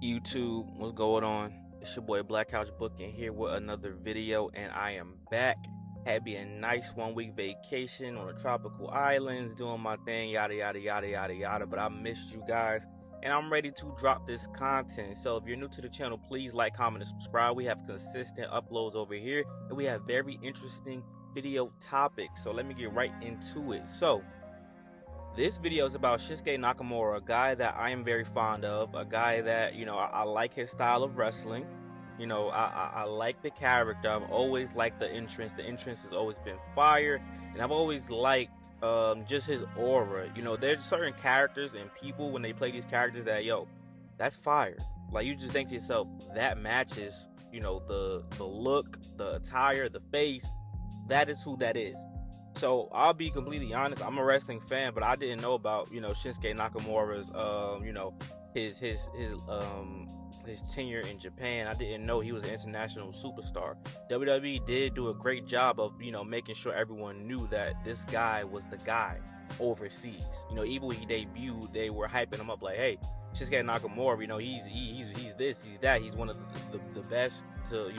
YouTube, what's going on? It's your boy Black Couch Booking here with another video, and I am back. Had me a nice 1-week vacation on the tropical islands, doing my thing, yada yada yada yada yada. But I missed you guys, and I'm ready to drop this content. So if you're new to the channel, please like, comment, and subscribe. We have consistent uploads over here, and we have very interesting video topics. So let me get right into it. So this video is about Shinsuke Nakamura, a guy that I am very fond of, a guy that, I like his style of wrestling. I like the character. I've always liked the entrance. The entrance has always been fire, and I've always liked just his aura. There's certain characters and people when they play these characters that, that's fire. Like, you just think to yourself, that matches, the look, the attire, the face. That is who that is. So I'll be completely honest, I'm a wrestling fan, but I didn't know about, Shinsuke Nakamura's, his tenure in Japan. I didn't know he was an international superstar. WWE did do a great job of, making sure everyone knew that this guy was the guy overseas. Even when he debuted, they were hyping him up like, hey, Shinsuke Nakamura, he's this, he's that. He's one of the best to,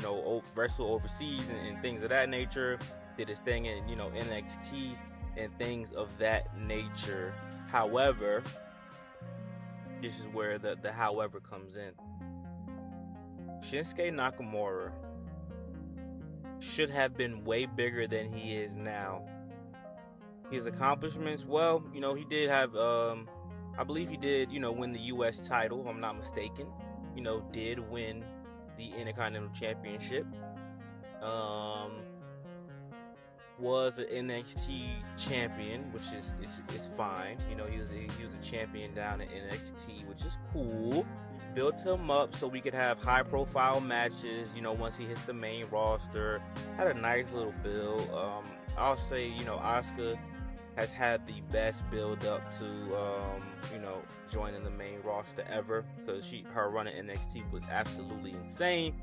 wrestle overseas and things of that nature. Did his thing in, NXT and things of that nature. However, this is where the however comes in. Shinsuke Nakamura should have been way bigger than he is now. His accomplishments, well, he did have, I believe he did, win the U.S. title, if I'm not mistaken. Did win the Intercontinental Championship. Was an NXT champion, which is fine. He was a champion down in NXT, which is cool. Built him up so we could have high profile matches, once he hits the main roster. Had a nice little build. I'll say, Asuka has had the best build up to joining the main roster ever, because her run at NXT was absolutely insane.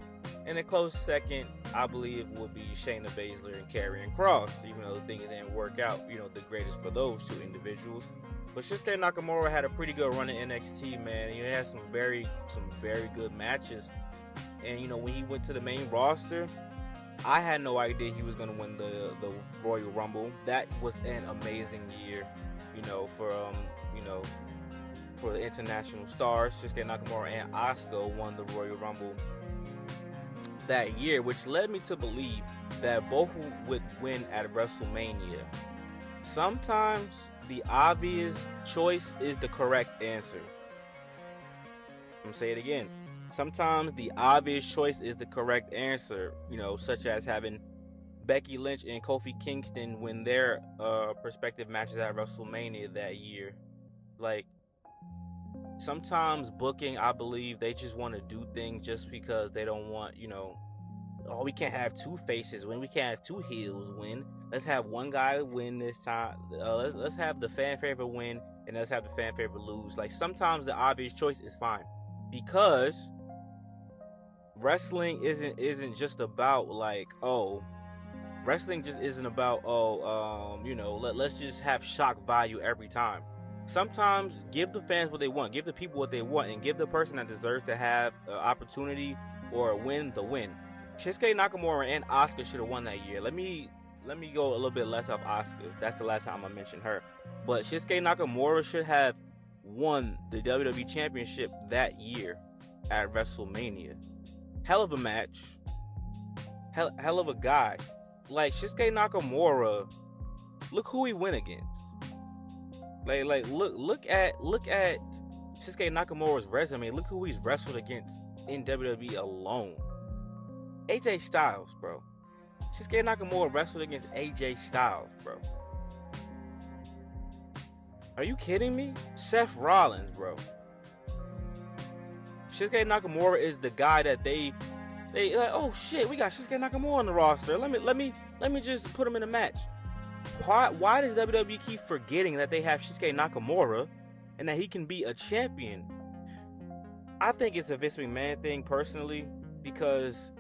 And a close second, I believe, would be Shayna Baszler and Karrion Kross, even though things didn't work out, the greatest for those two individuals. But Shinsuke Nakamura had a pretty good run in NXT, man. He had some very good matches. And, when he went to the main roster, I had no idea he was going to win the Royal Rumble. That was an amazing year, for the international stars. Shinsuke Nakamura and Asuka won the Royal Rumble that year, which led me to believe that both would win at WrestleMania. Sometimes the obvious choice is the correct answer. I'm gonna say it again. Sometimes the obvious choice is the correct answer, such as having Becky Lynch and Kofi Kingston win their respective matches at WrestleMania that year. Like, sometimes booking, I believe they just want to do things just because they don't want, we can't have two faces win. We can't have two heels win. Let's have one guy win this time. Let's have the fan favorite win, and let's have the fan favorite lose. Like, sometimes the obvious choice is fine, because wrestling isn't just about wrestling just isn't about let's just have shock value every time. Sometimes give the fans what they want, give the people what they want, and give the person that deserves to have an opportunity or a win the win. Shinsuke Nakamura and Asuka should have won that year. Let me go a little bit less off Asuka. That's the last time I mentioned her. But Shinsuke Nakamura should have won the WWE Championship that year at WrestleMania. Hell of a match. Hell of a guy. Like, Shinsuke Nakamura, look who he went against. Like look at Shinsuke Nakamura's resume. Look who he's wrestled against in WWE alone. AJ Styles, bro. Shinsuke Nakamura wrestled against AJ Styles, bro. Are you kidding me? Seth Rollins, bro. Shinsuke Nakamura is the guy that they like, oh shit, we got Shinsuke Nakamura on the roster. Let me just put him in a match. Why does WWE keep forgetting that they have Shinsuke Nakamura and that he can be a champion? I think it's a Vince McMahon thing, personally, because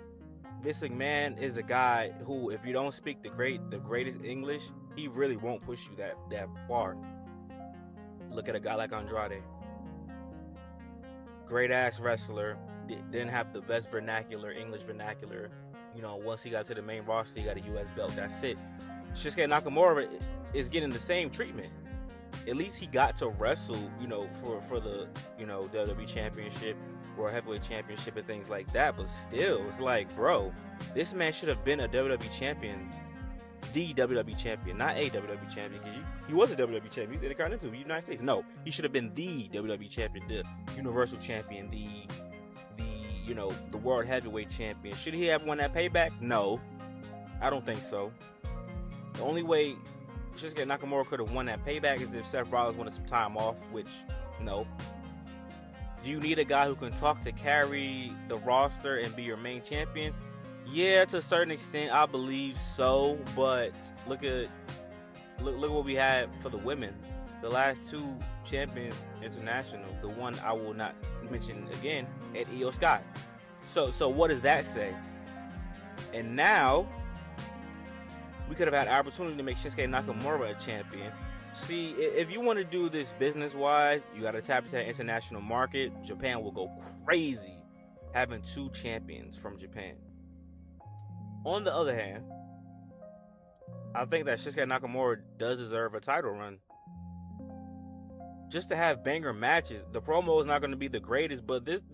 Vince McMahon is a guy who, if you don't speak the greatest English, he really won't push you that far. Look at a guy like Andrade. great ass wrestler. Didn't have the best vernacular, English vernacular. You know, once he got to the main roster, he got a U.S. belt. That's it. Shinsuke Nakamura is getting the same treatment. At least he got to wrestle, you know, for the, you know, WWE Championship or Heavyweight Championship and things like that. But still, it's like, bro, this man should have been a WWE champion, the WWE champion, not a WWE champion, because he was a WWE champion. He's Intercontinental of the United States. No, he should have been the WWE champion, the Universal champion, the you know, the World Heavyweight champion. Should he have won that Payback? No, I don't think so. The only way Shinsuke Nakamura could have won that Payback is if Seth Rollins wanted some time off, which, no. Do you need a guy who can talk to carry the roster and be your main champion? Yeah, to a certain extent, I believe so. But look what we had for the women. The last two champions international. The one I will not mention again, at Io Sky. So what does that say? And now we could have had opportunity to make Shinsuke Nakamura a champion. See, if you want to do this business-wise, you got to tap into the international market. Japan will go crazy having two champions from Japan. On the other hand, I think that Shinsuke Nakamura does deserve a title run. Just to have banger matches. The promo is not going to be the greatest, but this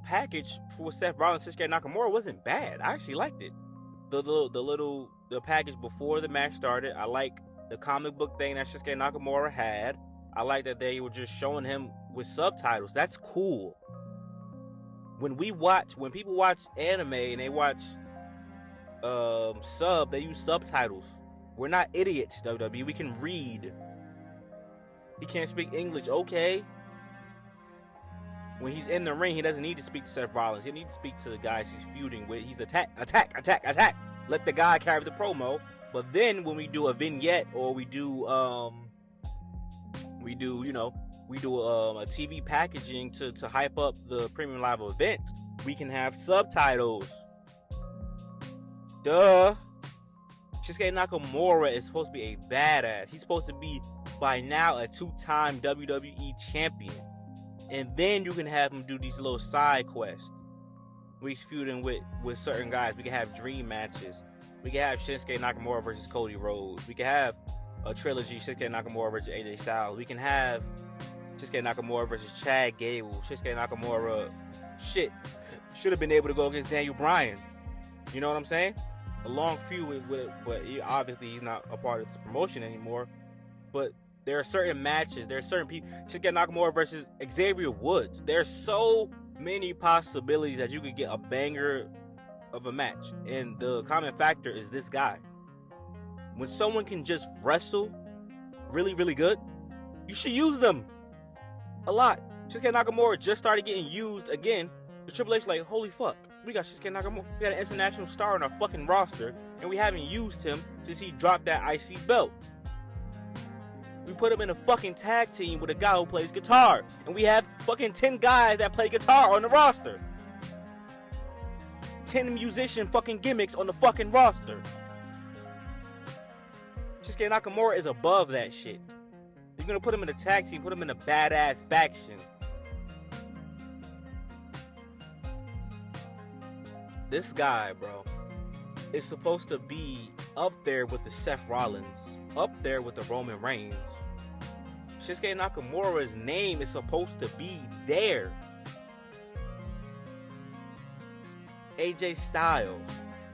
package for Seth Rollins and Shinsuke Nakamura wasn't bad. I actually liked it. The package before the match started, I like the comic book thing that Shinsuke Nakamura had. I like that they were just showing him with subtitles. That's cool. When people watch anime and they watch they use subtitles. We're not idiots, WWE. We can read. He can't speak English, okay. When he's in the ring, he doesn't need to speak to Seth Rollins. He needs to speak to the guys he's feuding with. He's attack. Let the guy carry the promo. But then when we do a vignette or we do a TV packaging to hype up the premium live event, we can have subtitles. Duh. Shinsuke Nakamura is supposed to be a badass. He's supposed to be by now a two-time WWE champion. And then you can have him do these little side quests. We feuding with certain guys. We can have dream matches. We can have Shinsuke Nakamura versus Cody Rhodes. We can have a trilogy, Shinsuke Nakamura versus AJ Styles. We can have Shinsuke Nakamura versus Chad Gable. Shinsuke Nakamura, should have been able to go against Daniel Bryan. You know what I'm saying? A long feud but obviously he's not a part of this promotion anymore. But there are certain matches, there are certain people. Shinsuke Nakamura versus Xavier Woods. There's so many possibilities that you could get a banger of a match. And the common factor is this guy. When someone can just wrestle really, really good, you should use them a lot. Shinsuke Nakamura just started getting used again. The Triple H like, holy fuck, we got Shinsuke Nakamura. We got an international star on our fucking roster, and we haven't used him since he dropped that IC belt. We put him in a fucking tag team with a guy who plays guitar, and we have fucking 10 guys that play guitar on the roster. 10 musician fucking gimmicks on the fucking roster. Shinsuke Nakamura is above that shit. You're gonna put him in a tag team, put him in a badass faction. This guy, bro, is supposed to be up there with the Seth Rollins, up there with the Roman Reigns. Shinsuke Nakamura's name is supposed to be there. AJ Styles.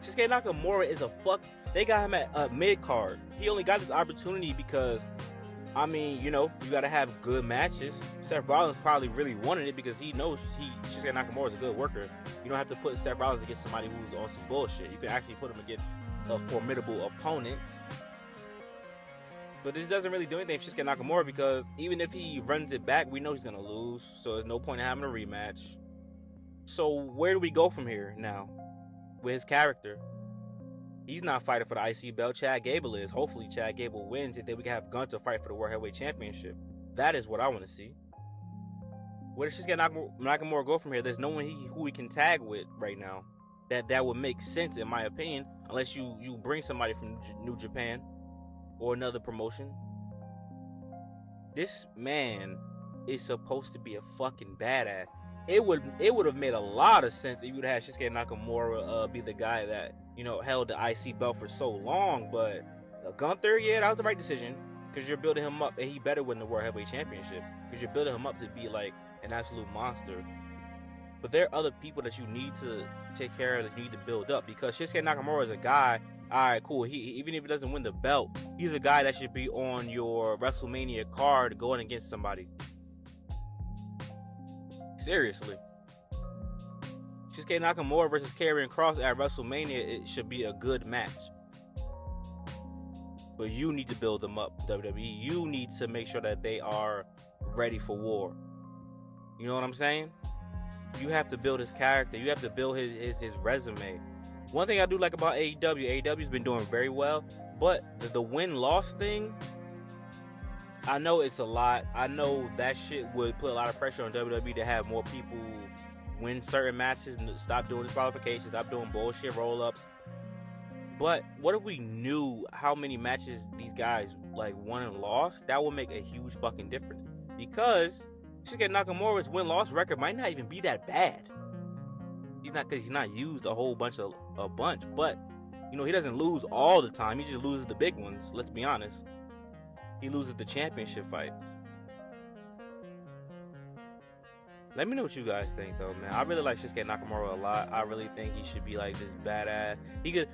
Shinsuke Nakamura is they got him at a mid-card. He only got this opportunity because, I mean, you know, you gotta have good matches. Seth Rollins probably really wanted it because he knows Shinsuke Nakamura is a good worker. You don't have to put Seth Rollins against somebody who's on some bullshit. You can actually put him against a formidable opponent. But this doesn't really do anything for Shinsuke Nakamura because even if he runs it back, we know he's gonna lose. So there's no point in having a rematch. So where do we go from here now with his character? He's not fighting for the IC belt. Chad Gable is. Hopefully Chad Gable wins and then we can have Gunther fight for the World Heavyweight Championship. That is what I want to see. Where does Shinsuke Nakamura go from here? There's no one who he can tag with right now. That would make sense in my opinion, unless you bring somebody from New Japan or another promotion. This man is supposed to be a fucking badass. it would have made a lot of sense if you would have had Shinsuke Nakamura be the guy that, you know, held the IC belt for so long. But Gunther, yeah, that was the right decision, because you're building him up, and he better win the World Heavyweight Championship, because you're building him up to be like an absolute monster. But there are other people that you need to take care of, that you need to build up, because Shinsuke Nakamura is a guy, all right, cool, he even if he doesn't win the belt, he's a guy that should be on your WrestleMania card going against somebody. Seriously. Shinsuke Nakamura versus Karrion Kross at WrestleMania, it should be a good match. But you need to build them up, WWE. You need to make sure that they are ready for war. You know what I'm saying? You have to build his character. You have to build his resume. One thing I do like about AEW's been doing very well, but the win-loss thing, I know it's a lot. I know that shit would put a lot of pressure on WWE to have more people win certain matches and stop doing disqualifications, stop doing bullshit roll-ups. But what if we knew how many matches these guys like won and lost? That would make a huge fucking difference. Because Shinsuke Nakamura's win-loss record might not even be that bad. Because he's not used a whole bunch, but you know, he doesn't lose all the time. He just loses the big ones. Let's be honest. He loses the championship fights. Let me know what you guys think, though, man. I really like Shinsuke Nakamura a lot. I really think he should be like this badass. He could,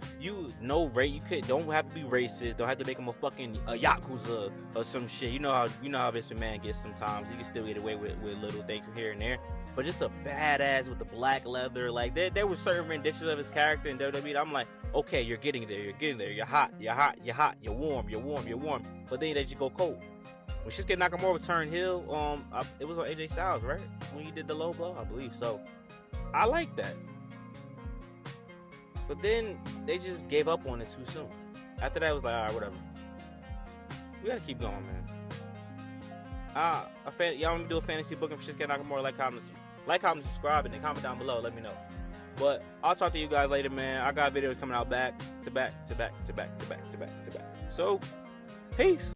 don't have to be racist. Don't have to make him a fucking yakuza or some shit. You know how Vince McMahon gets sometimes. He can still get away with little things here and there. But just a badass with the black leather. Like there were certain renditions of his character in WWE. I'm like, okay, you're getting there. You're hot. You're warm. But then they just go cold. When Shinsuke Nakamura turned heel, it was on AJ Styles, right? When he did the low blow, I believe. So, I like that. But then, they just gave up on it too soon. After that, it was like, alright, whatever. We gotta keep going, man. Y'all want me to do a fantasy booking for Shinsuke Nakamura? Like, comment, subscribe, and then comment down below. Let me know. But, I'll talk to you guys later, man. I got videos coming out back to back. So, peace.